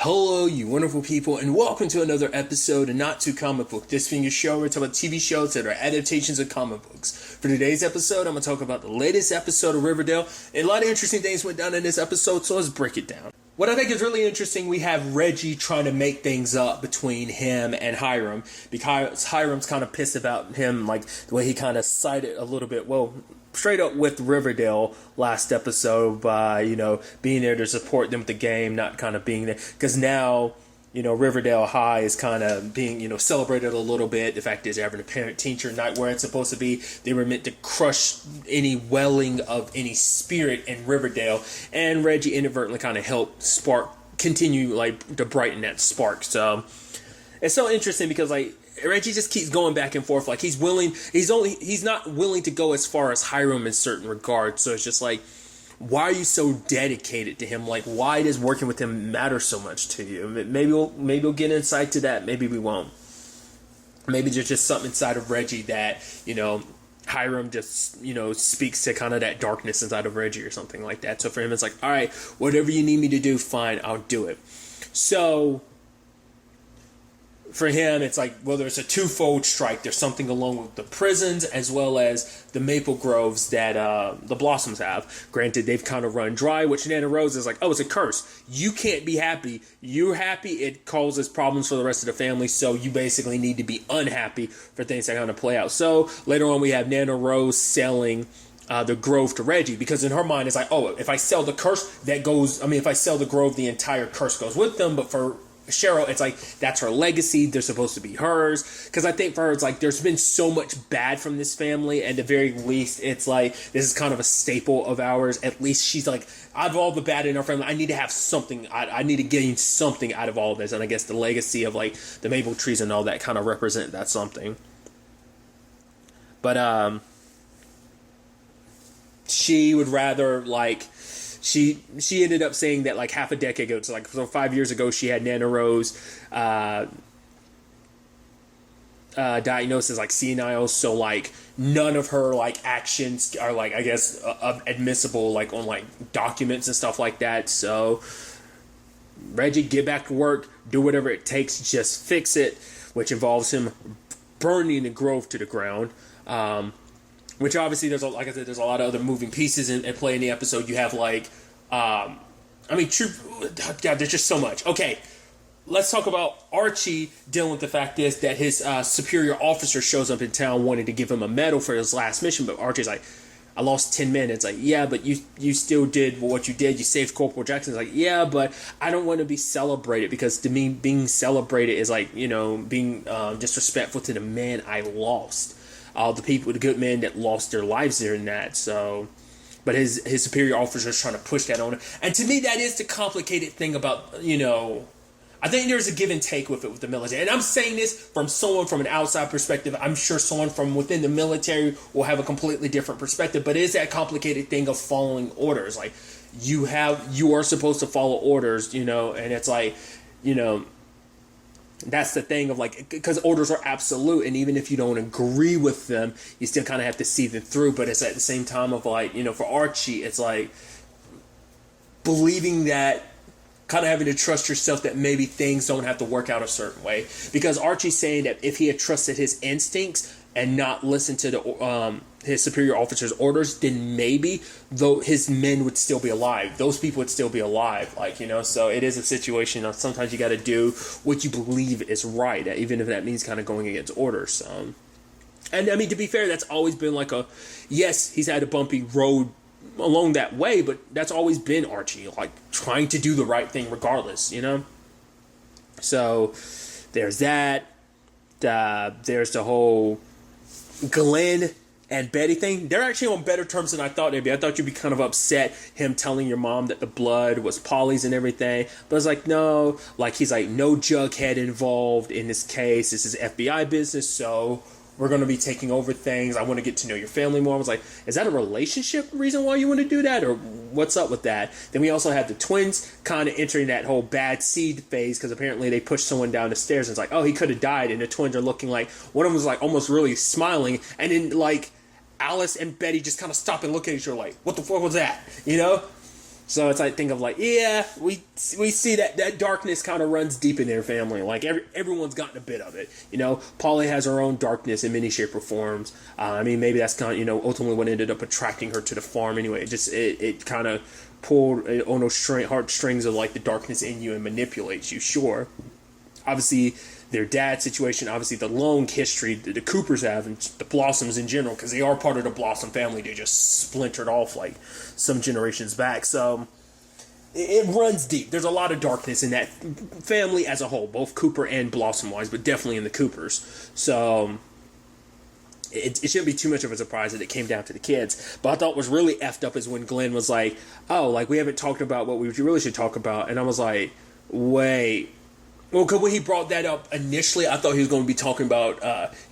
Hello, you wonderful people, and welcome to another episode of Not Too Comic Book. This being a show where we talk about TV shows that are adaptations of comic books. For today's episode, I'm going to talk about the latest episode of Riverdale, and a lot of interesting things went down in this episode, so let's break it down. What I think is really interesting, we have Reggie trying to make things up between him and Hiram, because Hiram's kind of pissed about him, like, the way he kind of sided a little bit, straight up with Riverdale last episode by, being there to support them with the game, not kind of being there. Because now, Riverdale High is kind of being, celebrated a little bit. The fact is, they're having a parent-teacher night where it's supposed to be. They were meant to crush any welling of any spirit in Riverdale. And Reggie inadvertently kind of helped continue, to brighten that spark. So, it's so interesting because, Reggie just keeps going back and forth. He's not willing to go as far as Hiram in certain regards. So it's just why are you so dedicated to him? Why does working with him matter so much to you? Maybe we'll get insight to that. Maybe we won't. Maybe there's just something inside of Reggie that, Hiram just, speaks to kind of that darkness inside of Reggie or something like that. So for him, it's all right, whatever you need me to do, fine, I'll do it. So for him, it's there's a twofold strike. There's something along with the prisons as well as the maple groves that the Blossoms have. Granted, they've kind of run dry, which Nana Rose is it's a curse. You can't be happy. You're happy, it causes problems for the rest of the family, so you basically need to be unhappy for things that kind of play out. So later on, we have Nana Rose selling the grove to Reggie, because in her mind, it's if I sell the curse, if I sell the grove, the entire curse goes with them, but for Cheryl, it's that's her legacy. They're supposed to be hers. Because I think for her, it's there's been so much bad from this family, and at the very least, it's this is kind of a staple of ours. At least she's out of all the bad in our family, I need to have something. I need to gain something out of all of this. And I guess the legacy of the maple trees and all that kind of represent that something. But she would rather She ended up saying that half a decade ago, so 5 years ago, she had Nana Rose diagnosed as senile. So none of her actions are I guess admissible on documents and stuff like that. So Reggie, get back to work, do whatever it takes, just fix it, which involves him burning the grove to the ground. Which obviously there's a lot of other moving pieces at play in the episode. You have God, there's just so much. Okay, let's talk about Archie dealing with the fact is that his superior officer shows up in town wanting to give him a medal for his last mission, but Archie's I lost 10 men. It's yeah, but you still did what you did. You saved Corporal Jackson. It's yeah, but I don't want to be celebrated, because to me, being celebrated is being disrespectful to the man I lost. The good men that lost their lives during that. So, but his superior officer is trying to push that on him. And to me, that is the complicated thing about, I think there's a give and take with it with the military. And I'm saying this from someone from an outside perspective. I'm sure someone from within the military will have a completely different perspective. But it is that complicated thing of following orders. You are supposed to follow orders, and it's that's the thing of because orders are absolute, and even if you don't agree with them, you still kind of have to see them through. But it's at the same time of for Archie, it's believing that, kind of having to trust yourself that maybe things don't have to work out a certain way. Because Archie's saying that if he had trusted his instincts and not listened to his superior officer's orders, then maybe though his men would still be alive. Those people would still be alive, so it is a situation of sometimes you got to do what you believe is right, even if that means kind of going against orders. And I mean, to be fair, that's always been yes, he's had a bumpy road along that way, but that's always been Archie, trying to do the right thing regardless, So there's that. There's the whole Glenn and Betty thing. They're actually on better terms than I thought they'd be. I thought you'd be kind of upset him telling your mom that the blood was Polly's and everything. But it's no. He's no Jughead involved in this case. This is FBI business, so we're going to be taking over things. I want to get to know your family more. I was is that a relationship reason why you want to do that? Or what's up with that? Then we also have the twins kind of entering that whole bad seed phase, because apparently they pushed someone down the stairs and it's he could have died. And the twins are looking one of them was almost really smiling. And then Alice and Betty just kind of stop and look at each other what the fuck was that? So it's like, think of like, yeah, we see that darkness kind of runs deep in their family. Like everyone's gotten a bit of it. Polly has her own darkness in many shape or forms. Maybe that's kind of, ultimately what ended up attracting her to the farm anyway. It kind of pulled on those heartstrings of like the darkness in you and manipulates you, sure. Obviously, their dad's situation, obviously the long history that the Coopers have and the Blossoms in general, because they are part of the Blossom family. They just splintered off like some generations back. So it runs deep. There's a lot of darkness in that family as a whole, both Cooper and Blossom-wise, but definitely in the Coopers. So it shouldn't be too much of a surprise that it came down to the kids. But I thought what was really effed up is when Glenn was like, oh, like we haven't talked about what we really should talk about. And I was like, wait. Well, because when he brought that up initially, I thought he was going to be talking about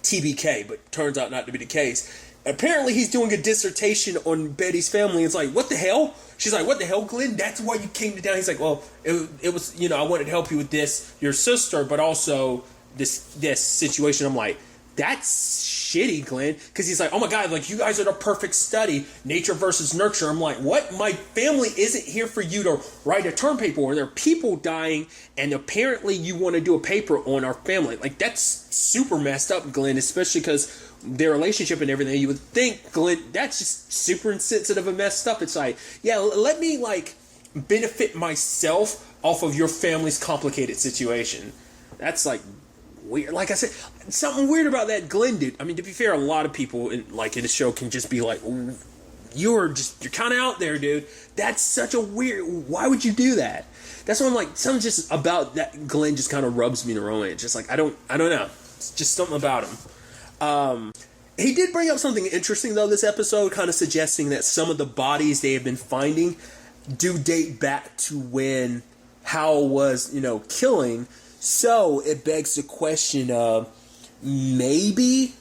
TBK, but turns out not to be the case. Apparently, he's doing a dissertation on Betty's family. It's like, what the hell? She's like, what the hell, Glenn? That's why you came to town. He's like, well, it was, I wanted to help you with this, your sister, but also this situation. I'm like, that's shitty, Glenn. Because he's like, oh my God, like you guys are the perfect study, nature versus nurture. I'm like, what? My family isn't here for you to write a term paper on. There are people dying, and apparently you want to do a paper on our family. Like, that's super messed up, Glenn, especially because their relationship and everything. You would think, Glenn, that's just super insensitive and messed up. It's like, yeah, let me like benefit myself off of your family's complicated situation. That's like weird. Like I said, something weird about that Glenn did. I mean, to be fair, a lot of people in the show can just be like, you're kind of out there, dude. That's such a weird, why would you do that? That's what I'm like, something just about that Glenn just kind of rubs me the wrong way. It's just like, I don't know. It's just something about him. He did bring up something interesting, though, this episode, kind of suggesting that some of the bodies they have been finding do date back to when Hal was, killing. So it begs the question of maybe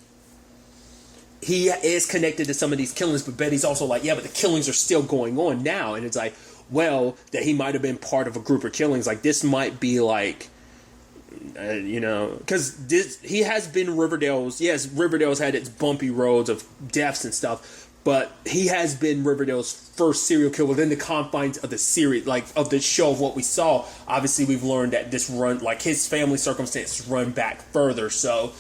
he is connected to some of these killings, but Betty's also like, yeah, but the killings are still going on now. And it's like, well, that he might have been part of a group of killings. Like, this might be like, because he has been Riverdale's. Yes, Riverdale's had its bumpy roads of deaths and stuff, but he has been Riverdale's first serial killer within the confines of the series, like of the show of what we saw. Obviously, we've learned that this run, like his family circumstances, run back further. So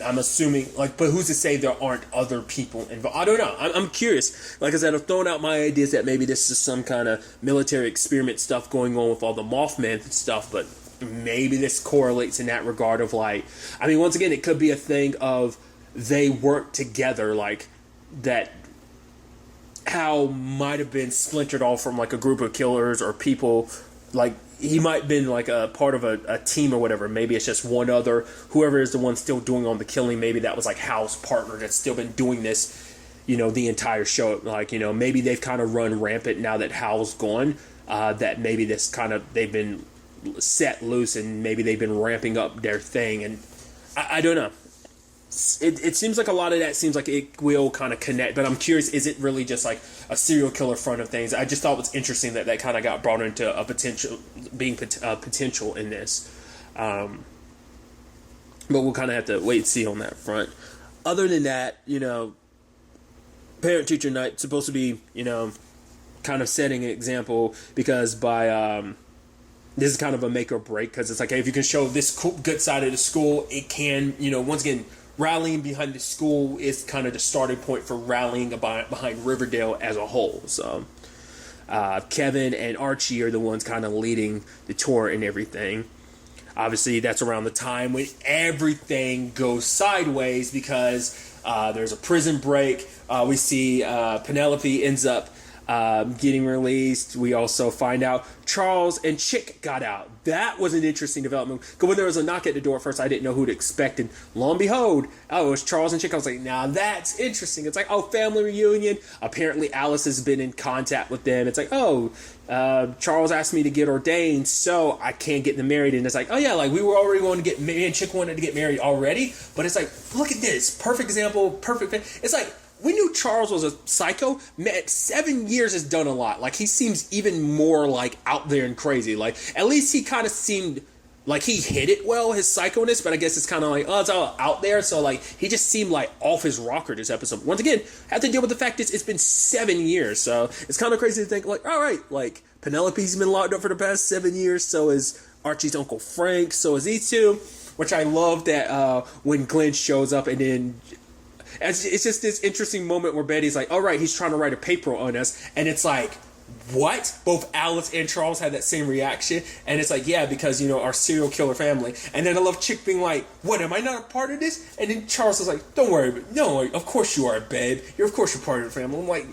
I'm assuming, like, but who's to say there aren't other people involved? I don't know. I'm curious. Like I said, I've thrown out my ideas that maybe this is some kind of military experiment stuff going on with all the Mothman stuff, but maybe this correlates in that regard of like, I mean, once again, it could be a thing of they work together, like that Hal might have been splintered off from like a group of killers or people, like he might have been like a part of a team or whatever. Maybe it's just one other, whoever is the one still doing all the killing, maybe that was like Hal's partner that's still been doing this, the entire show. Like, maybe they've kind of run rampant now that Hal's gone, that maybe this kind of, they've been set loose and maybe they've been ramping up their thing, and I don't know. It seems like a lot of that seems like it will kind of connect, but I'm curious, is it really just like a serial killer front of things? I just thought it was interesting that kind of got brought into a potential in this, but we'll kind of have to wait and see on that front. Other than that, parent-teacher night supposed to be, kind of setting an example, because by this is kind of a make or break, because it's like, hey, if you can show this good side of the school, it can, once again, rallying behind the school is kind of the starting point for rallying behind Riverdale as a whole. So Kevin and Archie are the ones kind of leading the tour and everything. Obviously, that's around the time when everything goes sideways, because there's a prison break. We see Penelope ends up getting released. We also find out Charles and Chick got out. That was an interesting development, because when there was a knock at the door at first, I didn't know who to expect, and lo and behold, it was Charles and Chick. I was like, now that's interesting. It's like, oh, family reunion. Apparently Alice has been in contact with them. It's like, oh, Charles asked me to get ordained, so I can't get them married. And it's like, oh yeah, like we were already going to get married, and Chick wanted to get married already. But it's like, look at this, perfect example, perfect. It's like, we knew Charles was a psycho. Man, 7 years has done a lot. Like, he seems even more, like, out there and crazy. Like, at least he kind of seemed like he hid it well, his psychoness, but I guess it's kind of like, oh, it's all out there. So, like, he just seemed, like, off his rocker this episode. Once again, have to deal with the fact that it's been 7 years. So, it's kind of crazy to think, like, all right, like, Penelope's been locked up for the past 7 years. So is Archie's Uncle Frank. So is these two. Which I love that when Glenn shows up and then... It's just this interesting moment where Betty's like, all right, he's trying to write a paper on us. And it's like, what? Both Alice and Charles had that same reaction. And it's like, yeah, because, our serial killer family. And then I love Chick being like, what, am I not a part of this? And then Charles is like, don't worry. No, of course you are, babe. Of course you're part of the family. I'm like,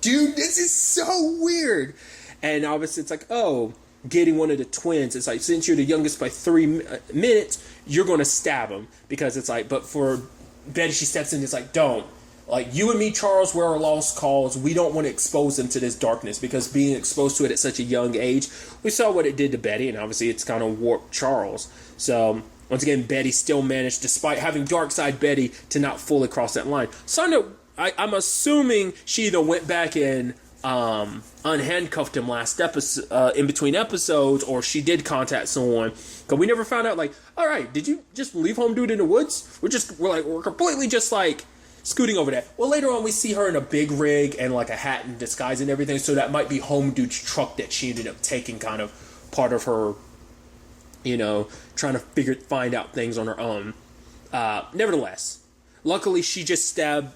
dude, this is so weird. And obviously it's like, oh, getting one of the twins. It's like, since you're the youngest by 3 minutes, you're going to stab him. Because it's like, but for... Betty, she steps in and is like, don't. Like, you and me, Charles, we're our lost cause. We don't want to expose them to this darkness because being exposed to it at such a young age, we saw what it did to Betty, and obviously it's kind of warped Charles. So, once again, Betty still managed, despite having dark side Betty, to not fully cross that line. So, I'm assuming she either went back and unhandcuffed him last episode, in between episodes, or she did contact someone. Because we never found out, like, all right, did you just leave home dude in the woods? We're completely just like scooting over that. Well, later on we see her in a big rig and like a hat and disguise and everything. So that might be home dude's truck that she ended up taking, kind of part of her, trying to find out things on her own. Nevertheless, luckily she just stabbed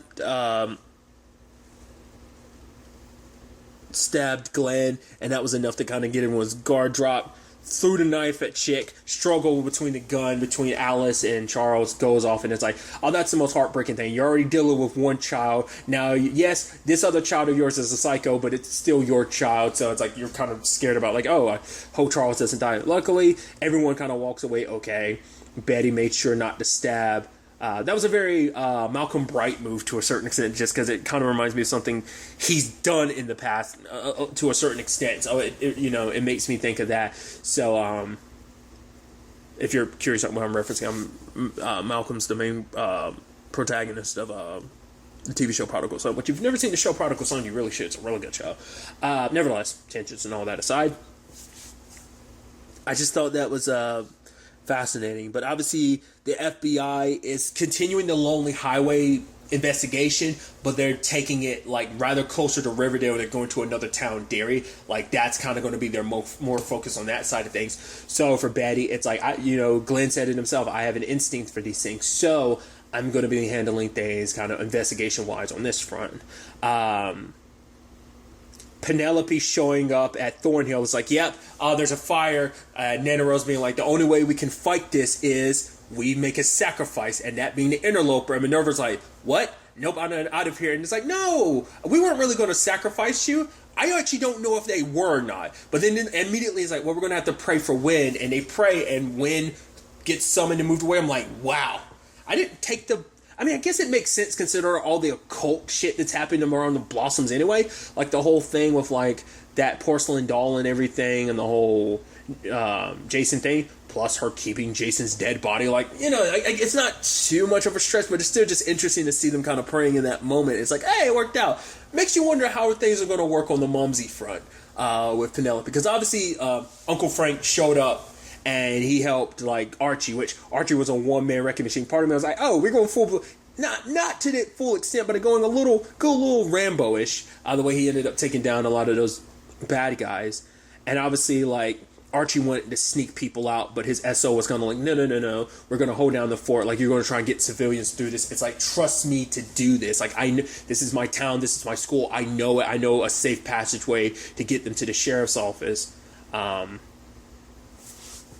Glenn, and that was enough to kind of get everyone's guard dropped. Threw the knife at Chick, struggle between the gun between Alice and Charles, goes off, and it's like, oh, that's the most heartbreaking thing. You're already dealing with one child. Now, yes, this other child of yours is a psycho, but it's still your child, so it's like you're kind of scared about, like, oh, I hope Charles doesn't die. Luckily, everyone kind of walks away okay. Betty made sure not to stab. That was a very Malcolm Bright move to a certain extent, just because it kind of reminds me of something he's done in the past to a certain extent. So it makes me think of that. So if you're curious about what I'm referencing, Malcolm's the main protagonist of the TV show Prodigal Son. But if you've never seen the show Prodigal Son, you really should. It's a really good show. Nevertheless, tensions and all that aside, I just thought that was fascinating. But obviously the FBI is continuing the Lonely Highway investigation, but they're taking it like rather closer to Riverdale. They're going to another town, Derry. Like that's kind of going to be their more focus on that side of things. So for Betty, it's like, Glenn said it himself, I have an instinct for these things, so I'm going to be handling things kind of investigation wise on this front. Penelope showing up at Thornhill is like, yep, there's a fire. Nana Rose being like, the only way we can fight this is we make a sacrifice, and that being the interloper. And Minerva's like, what? Nope, I'm out of here. And it's like, no, we weren't really going to sacrifice you. I actually don't know if they were or not. But then immediately it's like, well, we're going to have to pray for Wynn. And they pray, and Wynn gets summoned and moved away. I'm like, wow. I guess it makes sense considering all the occult shit that's happening around the Blossoms anyway. Like the whole thing with like that porcelain doll and everything, and the whole Jason thing, plus her keeping Jason's dead body. Like, it's not too much of a stretch, but it's still just interesting to see them kind of praying in that moment. It's like, hey, it worked out. Makes you wonder how things are going to work on the Mumsy front with Penelope. Because obviously Uncle Frank showed up and he helped like Archie, which Archie was a one-man wrecking machine. Part of me was like, oh, we're going full, not to the full extent, but going a little Rambo-ish, the way he ended up taking down a lot of those bad guys. And obviously, like, Archie wanted to sneak people out, but his SO was kind of like, no, we're going to hold down the fort. Like, you're going to try and get civilians through this. It's like, trust me to do this. Like, this is my town, this is my school. I know it. I know a safe passageway to get them to the sheriff's office.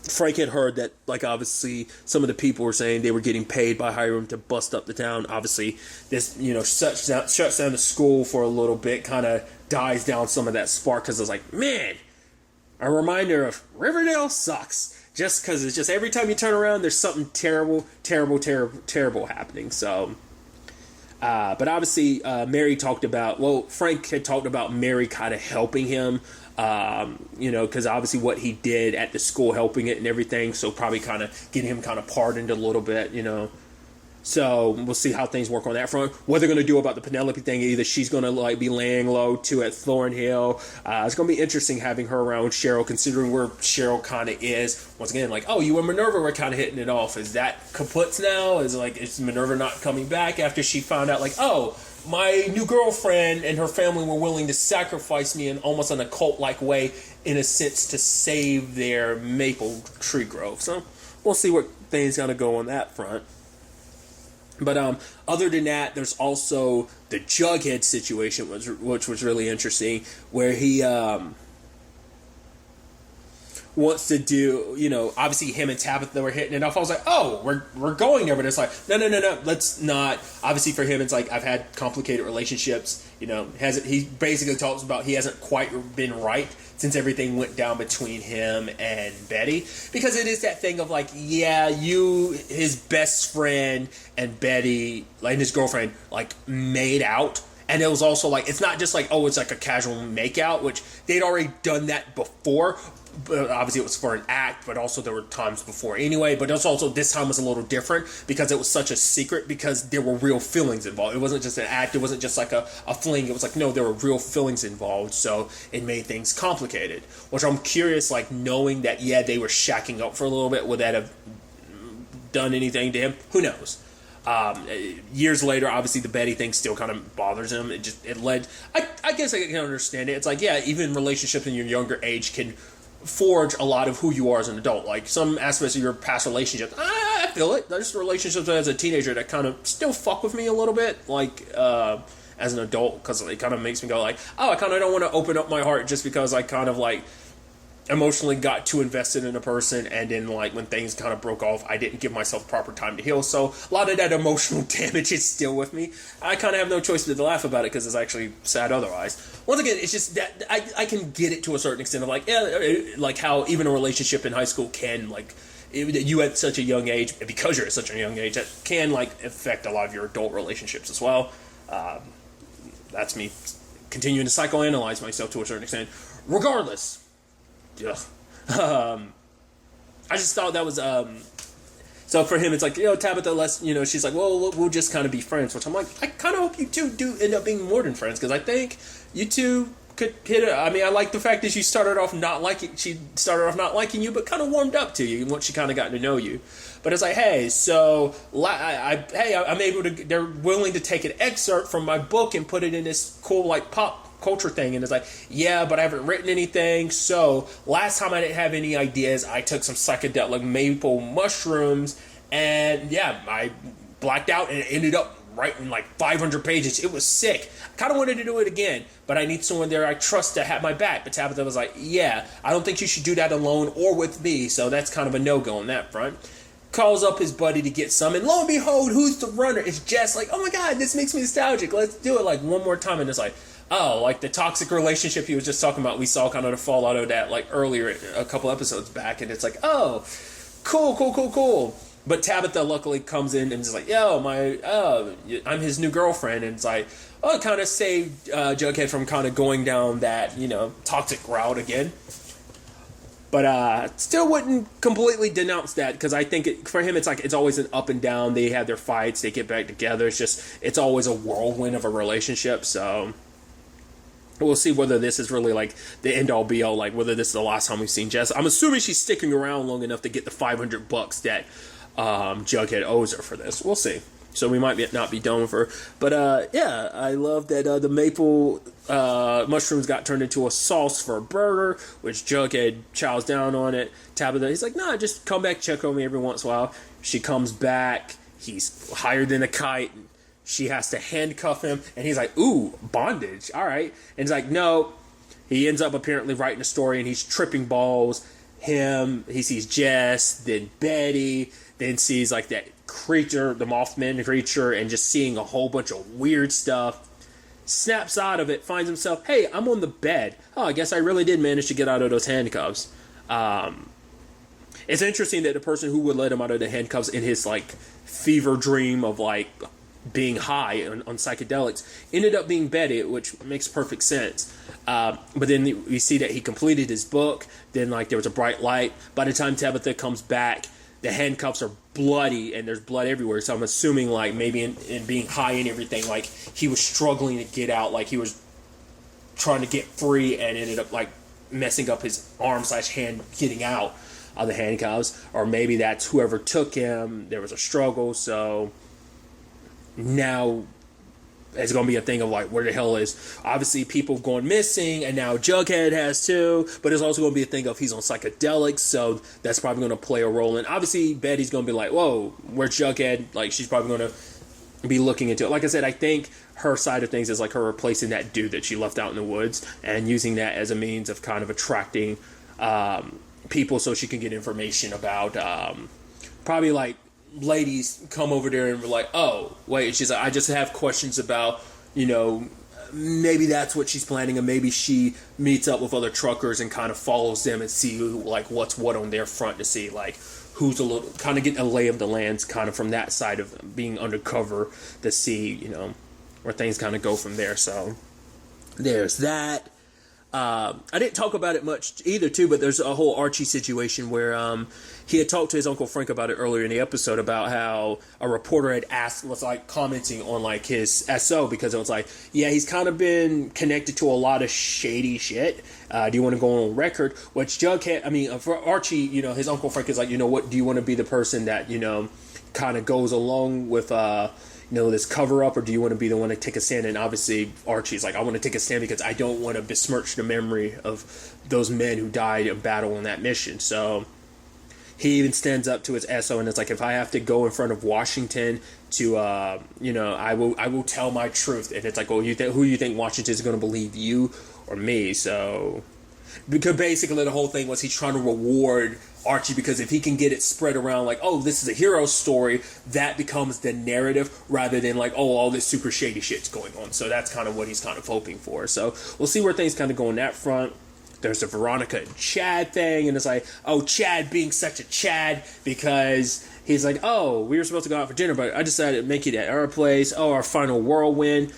Frank had heard that, like, obviously some of the people were saying they were getting paid by Hiram to bust up the town. Obviously, this, shuts down the school for a little bit, kind of dies down some of that spark, because I was like, man, a reminder of Riverdale sucks. Just because it's just every time you turn around, there's something terrible happening. So, but obviously, Frank had talked about Mary kind of helping him. Because obviously what he did at the school, helping it and everything, so probably kind of getting him kind of pardoned a little bit, So we'll see how things work on that front. What they're going to do about the Penelope thing, either she's going to like be laying low too at Thornhill. It's going to be interesting having her around Cheryl, considering where Cheryl kind of is. Once again, like, oh, you and Minerva were kind of hitting it off. Is that kaput now? Is Minerva not coming back after she found out, like, oh, my new girlfriend and her family were willing to sacrifice me in almost an occult-like way in a sense, to save their maple tree grove. So we'll see what things gonna go on that front. But other than that, there's also the Jughead situation, which was really interesting, where he wants to do, obviously him and Tabitha were hitting it off. I was like, oh, we're going there, but it's like, no, let's not. Obviously for him, it's like, I've had complicated relationships. He basically talks about he hasn't quite been right since everything went down between him and Betty, because it is that thing of like, yeah, his best friend and Betty, like his girlfriend, like made out. And it was also like, it's not just like, oh, it's like a casual makeout, which they'd already done that before. But obviously it was for an act, but also there were times before anyway. But it's also, this time was a little different because it was such a secret, because there were real feelings involved. It wasn't just an act. It wasn't just like a fling. It was like, no, there were real feelings involved. So it made things complicated, which I'm curious, like knowing that, yeah, they were shacking up for a little bit. Would that have done anything to him? Who knows? Years later, obviously the Betty thing still kind of bothers him. It led, I guess I can understand it. It's like, yeah, even relationships in your younger age can forge a lot of who you are as an adult. Like some aspects of your past relationships, I feel it. There's relationships as a teenager that kind of still fuck with me a little bit, like as an adult, because it kind of makes me go like, oh, I kind of don't want to open up my heart just because I kind of like emotionally got too invested in a person, and then like when things kind of broke off, I didn't give myself proper time to heal. So a lot of that emotional damage is still with me. I kind of have no choice but to laugh about it because it's actually sad otherwise. Once again, it's just that I can get it to a certain extent of like, yeah, like how even a relationship in high school can like, you at such a young age, because you're at such a young age, that can like affect a lot of your adult relationships as well. That's me continuing to psychoanalyze myself to a certain extent. Regardless, I just thought that was so for him it's like, Tabitha, she's like, well, we'll just kind of be friends, which I'm like, I kind of hope you two do end up being more than friends, because I think you two could hit it. I mean, I like the fact that she started off not liking you, but kind of warmed up to you once she kind of got to know you. But it's like, hey, so I'm able to, they're willing to take an excerpt from my book and put it in this cool like pop culture thing, and it's like, yeah, but I haven't written anything. So last time I didn't have any ideas, I took some psychedelic maple mushrooms, and yeah, I blacked out and it ended up writing like 500 pages. It was sick. I kind of wanted to do it again, but I need someone there I trust to have my back. But Tabitha was like, yeah, I don't think you should do that alone or with me, so that's kind of a no-go on that front. Calls up his buddy to get some, and lo and behold, who's the runner? It's Jess. Like, oh my god, this makes me nostalgic. Let's do it like one more time. And it's like, oh, like the toxic relationship he was just talking about, we saw kind of the fallout of that like earlier, a couple episodes back, and it's like, oh, cool. But Tabitha luckily comes in and is like, I'm his new girlfriend, and it's like, oh, it kind of saved Jughead from kind of going down that, toxic route again. But still wouldn't completely denounce that, because I think for him it's like, it's always an up and down. They have their fights, they get back together. It's always a whirlwind of a relationship. So we'll see whether this is really like the end all be all, like whether this is the last time we've seen Jess. I'm assuming she's sticking around long enough to get the $500 that Jughead owes her for this. We'll see. So we might not be done with her. But yeah, I love that the maple mushrooms got turned into a sauce for a burger, which Jughead chows down on it. Tabitha, he's like, nah, just come back, check on me every once in a while. She comes back. He's higher than a kite. She has to handcuff him, and he's like, ooh, bondage, all right. And he's like, no. He ends up apparently writing a story, and he's tripping balls. He sees Jess, then Betty, then sees like that creature, the Mothman creature, and just seeing a whole bunch of weird stuff. Snaps out of it, finds himself, hey, I'm on the bed. Oh, I guess I really did manage to get out of those handcuffs. It's interesting that the person who would let him out of the handcuffs in his like fever dream of like being high on psychedelics ended up being Betty, which makes perfect sense. But then we see that he completed his book. Then like there was a bright light. By the time Tabitha comes back, the handcuffs are bloody and there's blood everywhere. So I'm assuming like maybe in being high and everything, like he was struggling to get out, like he was trying to get free and ended up like messing up his arm/hand getting out of the handcuffs. Or maybe that's whoever took him. There was a struggle, so now it's going to be a thing of like, where the hell is, obviously people going missing, and now Jughead has too, but it's also going to be a thing of he's on psychedelics, so that's probably going to play a role. And obviously Betty's going to be like, whoa, where's Jughead? Like, she's probably going to be looking into it. Like I said, I think her side of things is like her replacing that dude that she left out in the woods and using that as a means of kind of attracting people so she can get information about probably like ladies come over there and be like, oh wait, she's like, I just have questions about, you know, maybe that's what she's planning, and maybe she meets up with other truckers and kind of follows them and see who, like, what's what on their front, to see like who's a little, kind of getting a lay of the lands kind of from that side of being undercover, to see, you know, where things kind of go from there. So there's that. I didn't talk about it much either, too, but there's a whole Archie situation where he had talked to his Uncle Frank about it earlier in the episode, about how a reporter had asked, was like commenting on like his SO, because it was like, yeah, he's kind of been connected to a lot of shady shit. Do you want to go on record? Which Jughead, I mean, for Archie, you know, his Uncle Frank is like, you know what, do you want to be the person that, you know, kind of goes along with, you know, this cover up, or do you want to be the one to take a stand? And obviously Archie's like, I want to take a stand because I don't want to besmirch the memory of those men who died in battle on that mission. So he even stands up to his SO, and it's like, if I have to go in front of Washington to, you know, I will tell my truth. And it's like, well, who you think Washington is going to believe, you or me? So, because basically the whole thing was he's trying to reward Archie, because if he can get it spread around like, oh, this is a hero story, that becomes the narrative, rather than like, oh, all this super shady shit's going on. So that's kind of what he's kind of hoping for. So we'll see where things kind of go on that front. There's the Veronica and Chad thing, and it's like, oh, Chad being such a Chad, because he's like, oh, we were supposed to go out for dinner, but I decided to make it at our place. Oh, our final whirlwind.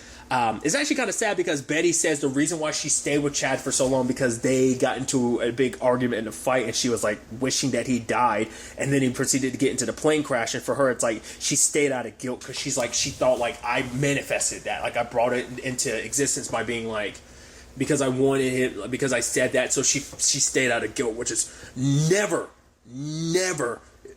It's actually kind of sad, because Betty says the reason why she stayed with Chad for so long, because they got into a big argument and a fight, and she was like wishing that he died, and then he proceeded to get into the plane crash. And for her, it's like she stayed out of guilt, because she's like, she thought like, I manifested that, like I brought it into existence by being like, because I wanted him, because I said that. So she stayed out of guilt, which is never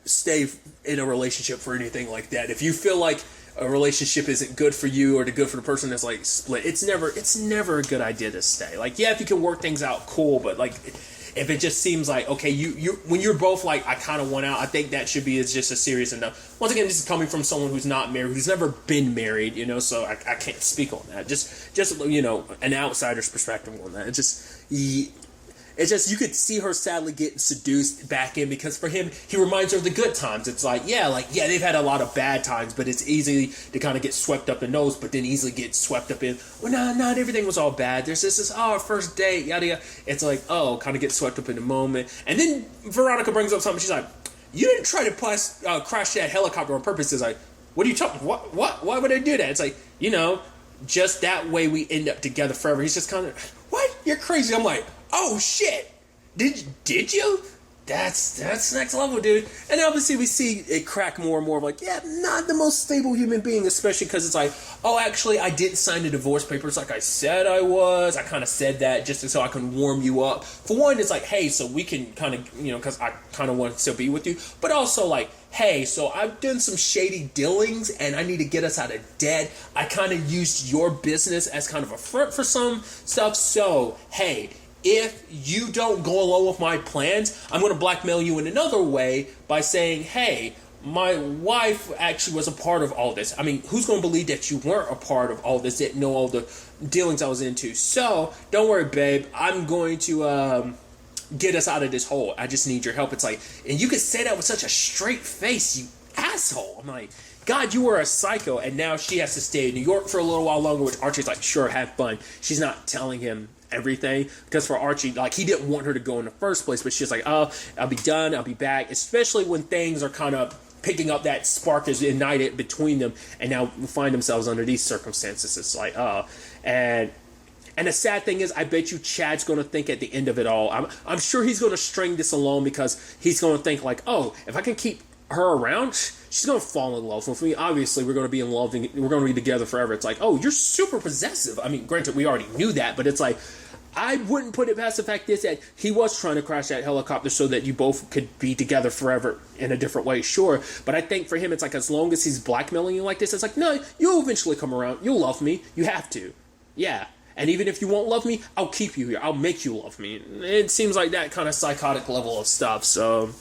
stay in a relationship for anything like that. If you feel like a relationship isn't good for you or good for the person that's like split, it's never a good idea to stay. Like, yeah, if you can work things out, cool, but like, if it just seems like, okay, you when you're both like, I kind of want out, I think that should be just a serious enough. Once again, this is coming from someone who's not married, who's never been married, you know, so I can't speak on that. Just you know, an outsider's perspective on that. It's just, you could see her sadly getting seduced back in, because for him, he reminds her of the good times. It's like, yeah, they've had a lot of bad times, but it's easy to kind of get swept up in those, but then easily get swept up in, well, not everything was all bad. There's this, oh, our first date, yada, yada. It's like, oh, kind of get swept up in the moment. And then Veronica brings up something. She's like, you didn't try to crash that helicopter on purpose. It's like, what are you talking, why would I do that? It's like, you know, just that way we end up together forever. He's just kind of, what? You're crazy. I'm like, oh shit, did you? That's next level, dude. And obviously we see it crack more and more of like, yeah, not the most stable human being, especially because it's like, oh, actually I didn't sign the divorce papers like I said I was. I kind of said that just so I can warm you up. For one, it's like, hey, so we can kind of, you know, because I kind of want to still be with you, but also like, hey, so I've done some shady dealings and I need to get us out of debt. I kind of used your business as kind of a front for some stuff. So, hey, if you don't go along with my plans, I'm going to blackmail you in another way by saying, hey, my wife actually was a part of all this. I mean, who's going to believe that you weren't a part of all this, didn't know all the dealings I was into? So, don't worry, babe. I'm going to get us out of this hole. I just need your help. It's like, and you could say that with such a straight face, you asshole. I'm like, God, you were a psycho. And now she has to stay in New York for a little while longer, which Archie's like, sure, have fun. She's not telling him everything, because for Archie, like, he didn't want her to go in the first place, but she's like, oh, I'll be done, I'll be back, especially when things are kind of picking up, that spark is ignited between them, and now find themselves under these circumstances. It's like, oh, and the sad thing is, I bet you Chad's going to think at the end of it all, I'm sure he's going to string this along, because he's going to think like, oh, if I can keep her around, she's going to fall in love with me. Obviously, we're going to be in love, and we're going to be together forever. It's like, oh, you're super possessive. I mean, granted, we already knew that, but it's like, I wouldn't put it past the fact is that he was trying to crash that helicopter so that you both could be together forever in a different way, sure. But I think for him, it's like as long as he's blackmailing you like this, it's like, no, you'll eventually come around. You'll love me. You have to. Yeah. And even if you won't love me, I'll keep you here. I'll make you love me. It seems like that kind of psychotic level of stuff. So,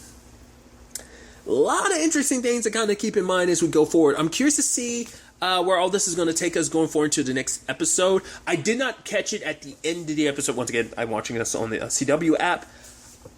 a lot of interesting things to kind of keep in mind as we go forward. I'm curious to see where all this is going to take us going forward to the next episode. I did not catch it at the end of the episode. Once again, I'm watching this on the CW app.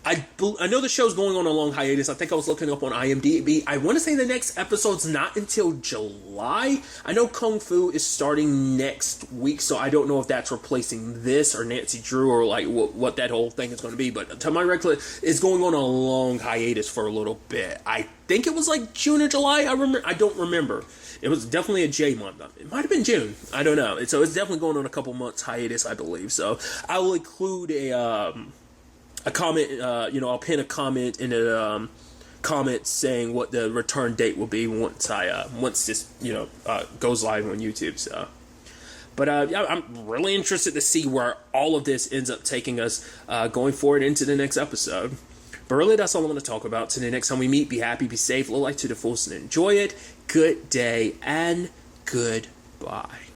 I know the show's going on a long hiatus. I think I was looking up on IMDb. I want to say the next episode's not until July. I know Kung Fu is starting next week, so I don't know if that's replacing this or Nancy Drew or like what that whole thing is going to be. But to my recollection, it's going on a long hiatus for a little bit. I think it was like June or July. I don't remember. It was definitely a J month. It might have been June. I don't know. So it's definitely going on a couple months hiatus, I believe. So I will include a comment, I'll pin a comment in the comment saying what the return date will be once this, goes live on YouTube. So, but I'm really interested to see where all of this ends up taking us going forward into the next episode. But really, that's all I'm going to talk about. Till the next time we meet, be happy, be safe, live life to the fullest, and enjoy it. Good day and goodbye.